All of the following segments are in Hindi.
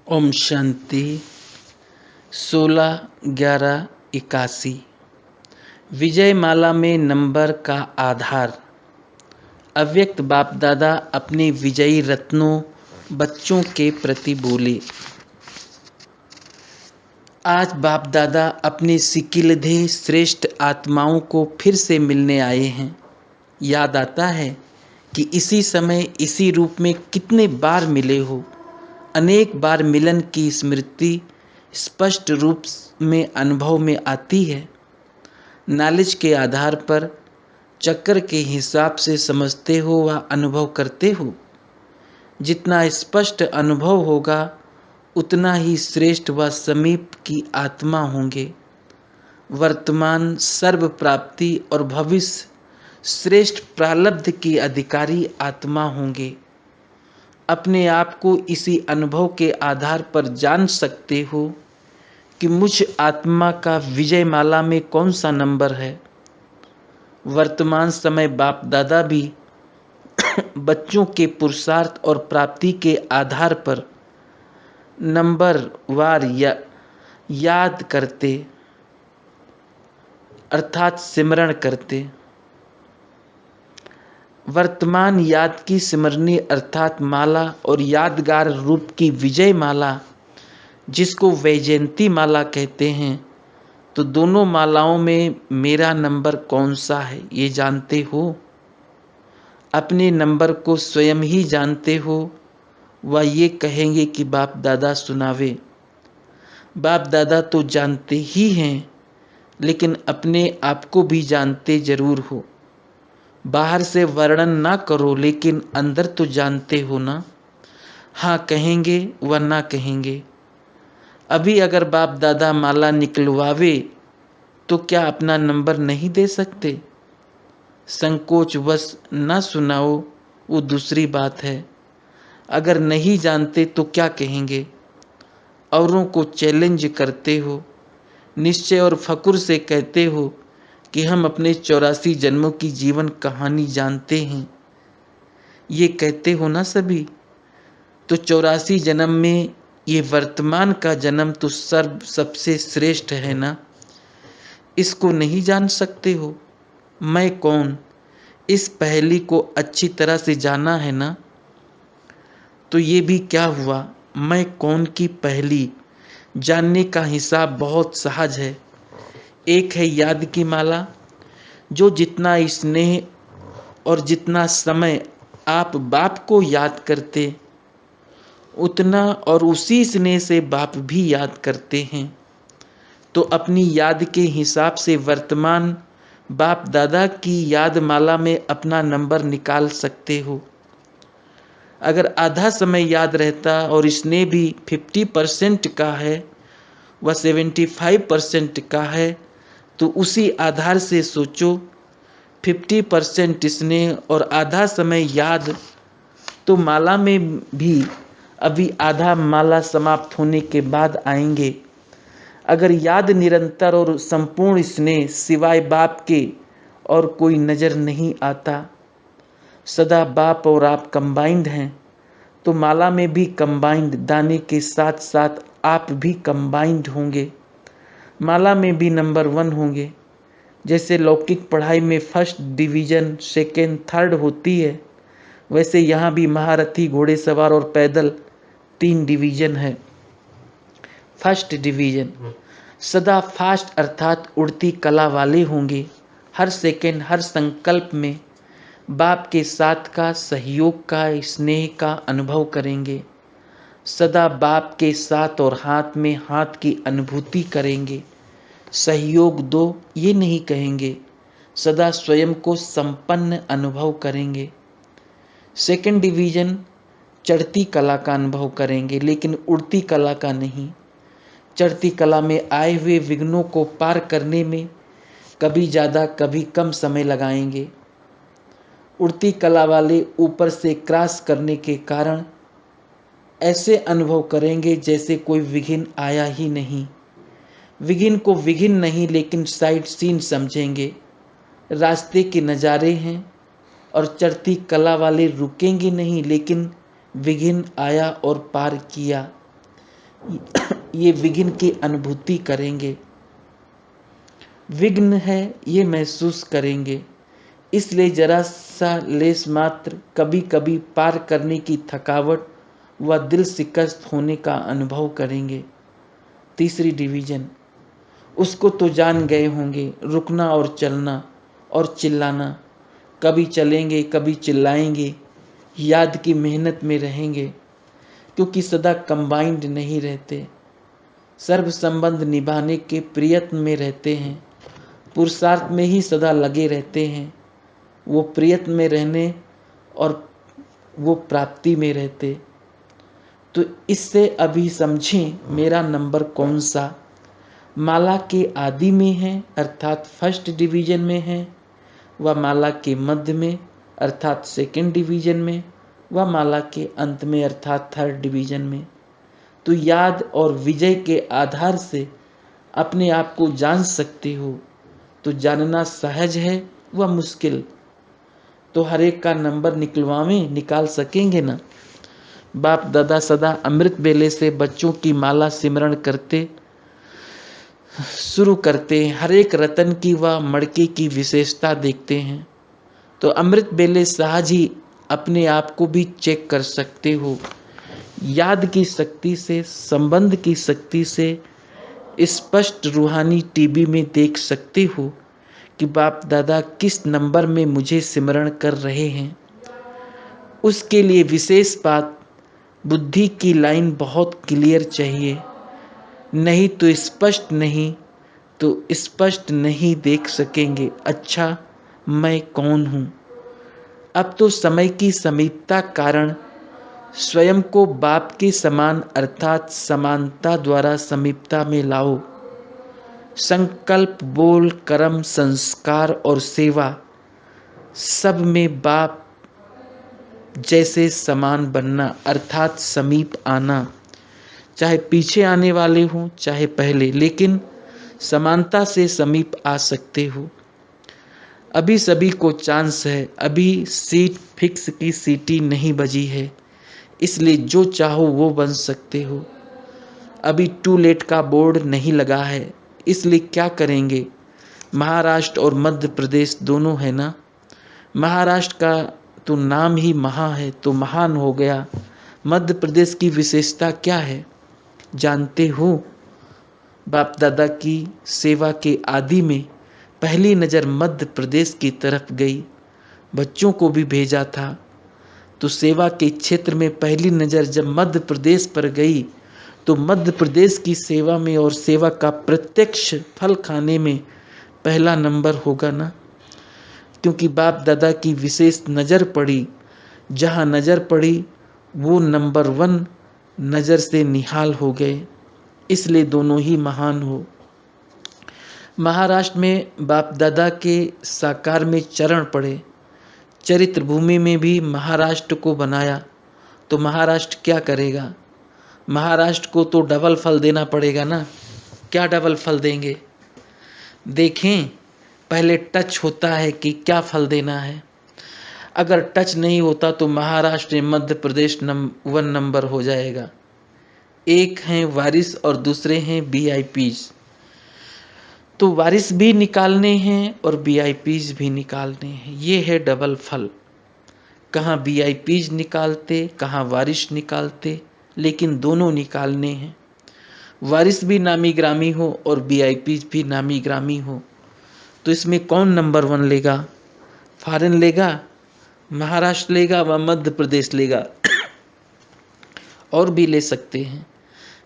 ओम शांति। 16/11/81। विजय माला में नंबर का आधार। अव्यक्त बाप दादा अपने विजयी रत्नों बच्चों के प्रति बोले। आज बाप दादा अपने सिकिलधे श्रेष्ठ आत्माओं को फिर से मिलने आए हैं। याद आता है कि इसी समय इसी रूप में कितने बार मिले हो। अनेक बार मिलन की स्मृति स्पष्ट रूप में अनुभव में आती है। नॉलेज के आधार पर चक्र के हिसाब से समझते हो व अनुभव करते हो। जितना स्पष्ट अनुभव होगा उतना ही श्रेष्ठ व समीप की आत्मा होंगे। वर्तमान सर्व प्राप्ति और भविष्य श्रेष्ठ प्रारब्ध की अधिकारी आत्मा होंगे। अपने आप को इसी अनुभव के आधार पर जान सकते हो कि मुझ आत्मा का विजय माला में कौन सा नंबर है। वर्तमान समय बाप दादा भी बच्चों के पुरुषार्थ और प्राप्ति के आधार पर नंबर वार याद करते अर्थात सिमरण करते। वर्तमान याद की स्मरणी अर्थात माला और यादगार रूप की विजय माला जिसको वैजयंती माला कहते हैं। तो दोनों मालाओं में मेरा नंबर कौन सा है ये जानते हो। अपने नंबर को स्वयं ही जानते हो व ये कहेंगे कि बाप दादा सुनावे। बाप दादा तो जानते ही हैं लेकिन अपने आप को भी जानते जरूर हो। बाहर से वर्णन ना करो लेकिन अंदर तो जानते हो ना। हाँ कहेंगे व ना कहेंगे। अभी अगर बाप दादा माला निकलवावे तो क्या अपना नंबर नहीं दे सकते। संकोच वश ना सुनाओ वो दूसरी बात है। अगर नहीं जानते तो क्या कहेंगे। औरों को चैलेंज करते हो, निश्चय और फकुर से कहते हो कि हम अपने 84 जन्मों की जीवन कहानी जानते हैं। ये कहते हो ना सभी। तो 84 जन्म में ये वर्तमान का जन्म तो सबसे श्रेष्ठ है ना। इसको नहीं जान सकते हो। मैं कौन, इस पहेली को अच्छी तरह से जाना है ना। तो ये भी क्या हुआ, मैं कौन की पहेली जानने का हिसाब बहुत सहज है। एक है याद की माला, जो जितना स्नेह और जितना समय आप बाप को याद करते उतना और उसी स्नेह से बाप भी याद करते हैं। तो अपनी याद के हिसाब से वर्तमान बाप दादा की याद माला में अपना नंबर निकाल सकते हो। अगर आधा समय याद रहता और स्नेह भी 50% का है व 75% का है तो उसी आधार से सोचो। 50% स्नेह और आधा समय याद। तो माला में भी अभी आधा माला समाप्त होने के बाद आएंगे। अगर याद निरंतर और संपूर्ण स्नेह सिवाय बाप के और कोई नज़र नहीं आता, सदा बाप और आप कंबाइंड हैं, तो माला में भी कंबाइंड दाने के साथ साथ आप भी कंबाइंड होंगे। माला में भी नंबर 1 होंगे। जैसे लौकिक पढ़ाई में फर्स्ट डिवीज़न, सेकेंड, थर्ड होती है, वैसे यहाँ भी महारथी, घोड़ेसवार और पैदल 3 डिवीज़न है। फर्स्ट डिवीज़न सदा फास्ट अर्थात उड़ती कला वाले होंगे। हर सेकेंड हर संकल्प में बाप के साथ का सहयोग का स्नेह का अनुभव करेंगे। सदा बाप के साथ और हाथ में हाथ की अनुभूति करेंगे। सहयोग दो ये नहीं कहेंगे, सदा स्वयं को संपन्न अनुभव करेंगे। सेकंड डिवीज़न चढ़ती कला का अनुभव करेंगे लेकिन उड़ती कला का नहीं। चढ़ती कला में आए हुए विघ्नों को पार करने में कभी ज़्यादा कभी कम समय लगाएंगे। उड़ती कला वाले ऊपर से क्रॉस करने के कारण ऐसे अनुभव करेंगे जैसे कोई विघ्न आया ही नहीं। विघ्न को विघ्न नहीं लेकिन साइड सीन समझेंगे। रास्ते के नज़ारे हैं और चढ़ती कला वाले रुकेंगे नहीं लेकिन विघ्न आया और पार किया। ये विघ्न की अनुभूति करेंगे, विघ्न है ये महसूस करेंगे। इसलिए जरा सा लेस मात्र कभी कभी पार करने की थकावट व दिल शिकस्त होने का अनुभव करेंगे। तीसरी डिवीजन, उसको तो जान गए होंगे, रुकना और चलना और चिल्लाना, कभी चलेंगे कभी चिल्लाएंगे, याद की मेहनत में रहेंगे, क्योंकि सदा कंबाइंड नहीं रहते, सर्व संबंध निभाने के प्रयत्न में रहते हैं, पुरुषार्थ में ही सदा लगे रहते हैं, वो प्रयत्न में रहने और वो प्राप्ति में रहते। तो इससे अभी समझें मेरा नंबर कौन सा, माला के आदि में है अर्थात फर्स्ट डिवीजन में है, व माला के मध्य में अर्थात सेकंड डिवीजन में, व माला के अंत में अर्थात थर्ड डिवीजन में। तो याद और विजय के आधार से अपने आप को जान सकते हो। तो जानना सहज है व मुश्किल। तो हर एक का नंबर निकलवावें, निकाल सकेंगे ना। बाप दादा सदा अमृत बेले से बच्चों की माला सिमरण करते शुरू करते हैं, हर एक रतन की व मड़के की विशेषता देखते हैं। तो अमृत बेले सहज ही अपने आप को भी चेक कर सकते हो। याद की शक्ति से, संबंध की शक्ति से स्पष्ट रूहानी टीवी में देख सकते हो कि बाप दादा किस नंबर में मुझे सिमरण कर रहे हैं। उसके लिए विशेष बात, बुद्धि की लाइन बहुत क्लियर चाहिए, नहीं तो स्पष्ट नहीं देख सकेंगे अच्छा मैं कौन हूँ। अब तो समय की समीपता कारण स्वयं को बाप के समान अर्थात समानता द्वारा समीपता में लाओ। संकल्प, बोल, कर्म, संस्कार और सेवा सब में बाप जैसे समान बनना अर्थात समीप आना। चाहे पीछे आने वाले हों चाहे पहले, लेकिन समानता से समीप आ सकते हो। अभी सभी को चांस है, अभी सीट फिक्स की सीटी नहीं बजी है, इसलिए जो चाहो वो बन सकते हो। अभी टू लेट का बोर्ड नहीं लगा है, इसलिए क्या करेंगे। महाराष्ट्र और मध्य प्रदेश दोनों है ना। महाराष्ट्र का तो नाम ही महा है तो महान हो गया। मध्य प्रदेश की विशेषता क्या है जानते हो। बाप दादा की सेवा के आदि में पहली नज़र मध्य प्रदेश की तरफ गई, बच्चों को भी भेजा था। तो सेवा के क्षेत्र में पहली नज़र जब मध्य प्रदेश पर गई तो मध्य प्रदेश की सेवा में और सेवा का प्रत्यक्ष फल खाने में पहला नंबर होगा ना। क्योंकि बाप दादा की विशेष नज़र पड़ी, जहाँ नज़र पड़ी वो नंबर 1 नज़र से निहाल हो गए, इसलिए दोनों ही महान हो। महाराष्ट्र में बाप दादा के साकार में चरण पड़े, चरित्र भूमि में भी महाराष्ट्र को बनाया। तो महाराष्ट्र क्या करेगा, महाराष्ट्र को तो डबल फल देना पड़ेगा ना। क्या डबल फल देंगे देखें, पहले टच होता है कि क्या फल देना है। अगर टच नहीं होता तो महाराष्ट्र मध्य प्रदेश 1 नंबर हो जाएगा। एक हैं वारिस और दूसरे हैं वीआईपीज। तो वारिस भी निकालने हैं और वीआईपीज भी निकालने हैं, ये है डबल फल। कहाँ वीआईपीज निकालते कहाँ वारिस निकालते, लेकिन दोनों निकालने हैं। वारिस भी नामी ग्रामी हो और वीआईपीज भी नामी ग्रामी हो। तो इसमें कौन नंबर 1 लेगा, फॉरेन लेगा, महाराष्ट्र लेगा व मध्य प्रदेश लेगा। और भी ले सकते हैं,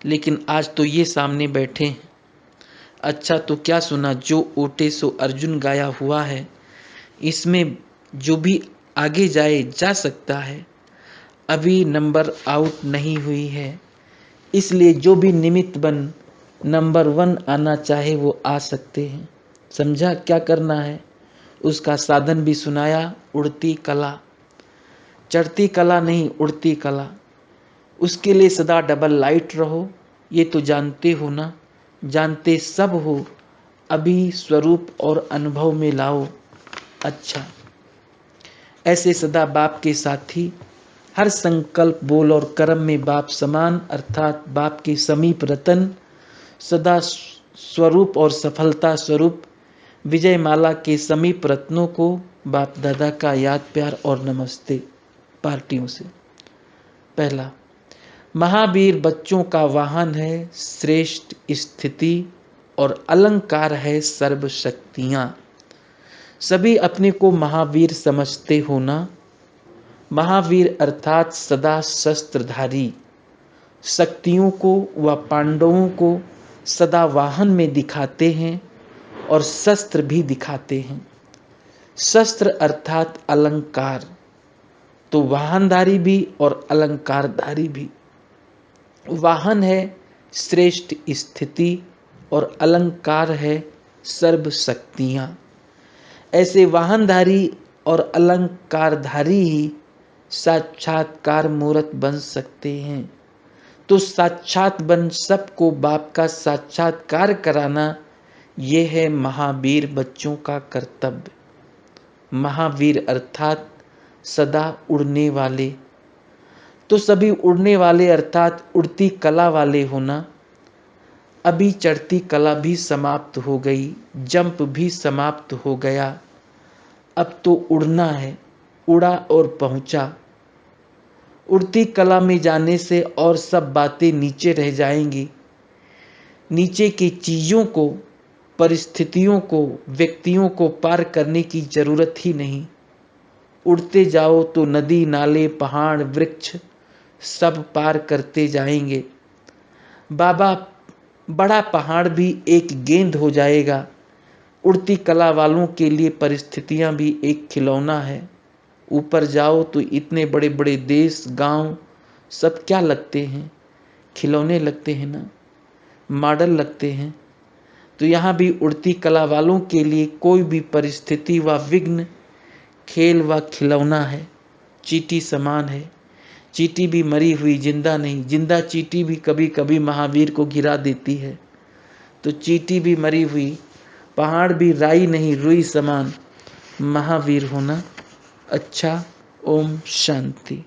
लेकिन आज तो ये सामने बैठे हैं। अच्छा तो क्या सुना, जो ओटे सो अर्जुन गाया हुआ है, इसमें जो भी आगे जाए जा सकता है। अभी नंबर आउट नहीं हुई है, इसलिए जो भी निमित्त बन नंबर 1 आना चाहे वो आ सकते हैं। समझा क्या करना है। उसका साधन भी सुनाया, उड़ती कला, चढ़ती कला नहीं उड़ती कला। उसके लिए सदा डबल लाइट रहो, ये तो जानते हो ना, जानते सब हो, अभी स्वरूप और अनुभव में लाओ। अच्छा ऐसे सदा बाप के साथी हर संकल्प, बोल और कर्म में बाप समान, अर्थात बाप के समीप रतन, सदा स्वरूप और सफलता स्वरूप विजय माला के समीप रत्नों को बाप दादा का याद, प्यार और नमस्ते पार्टियों से। पहला, महावीर बच्चों का वाहन है, श्रेष्ठ स्थिति और अलंकार है सर्व शक्तियां। सभी अपने को महावीर समझते हो ना। महावीर अर्थात सदा शस्त्रधारी, शक्तियों को व पांडवों को सदा वाहन में दिखाते हैं और शस्त्र भी दिखाते हैं। शस्त्र अर्थात अलंकार, तो वाहनधारी भी और अलंकारधारी भी। वाहन है श्रेष्ठ स्थिति और अलंकार है सर्व शक्तियां। ऐसे वाहनधारी और अलंकारधारी ही साक्षात्कार मूर्त बन सकते हैं। तो साक्षात बन सबको बाप का साक्षात्कार कराना, ये है महावीर बच्चों का कर्तव्य। महावीर अर्थात सदा उड़ने वाले, तो सभी उड़ने वाले अर्थात उड़ती कला वाले होना। अभी चढ़ती कला भी समाप्त हो गई, जंप भी समाप्त हो गया, अब तो उड़ना है। उड़ा और पहुंचा। उड़ती कला में जाने से और सब बातें नीचे रह जाएंगी। नीचे की चीज़ों को, परिस्थितियों को, व्यक्तियों को पार करने की जरूरत ही नहीं। उड़ते जाओ तो नदी, नाले, पहाड़, वृक्ष सब पार करते जाएंगे। बाबा, बड़ा पहाड़ भी एक गेंद हो जाएगा। उड़ती कला वालों के लिए परिस्थितियां भी एक खिलौना है। ऊपर जाओ तो इतने बड़े बड़े देश, गांव सब क्या लगते हैं? खिलौने लगते हैं ना, मॉडल लगते हैं। तो यहाँ भी उड़ती कला वालों के लिए कोई भी परिस्थिति व विघ्न खेल व खिलौना है, चींटी समान है। चींटी भी मरी हुई, जिंदा नहीं। जिंदा चींटी भी कभी कभी महावीर को गिरा देती है। तो चींटी भी मरी हुई, पहाड़ भी राई नहीं रुई समान। महावीर होना अच्छा। ओम शांति।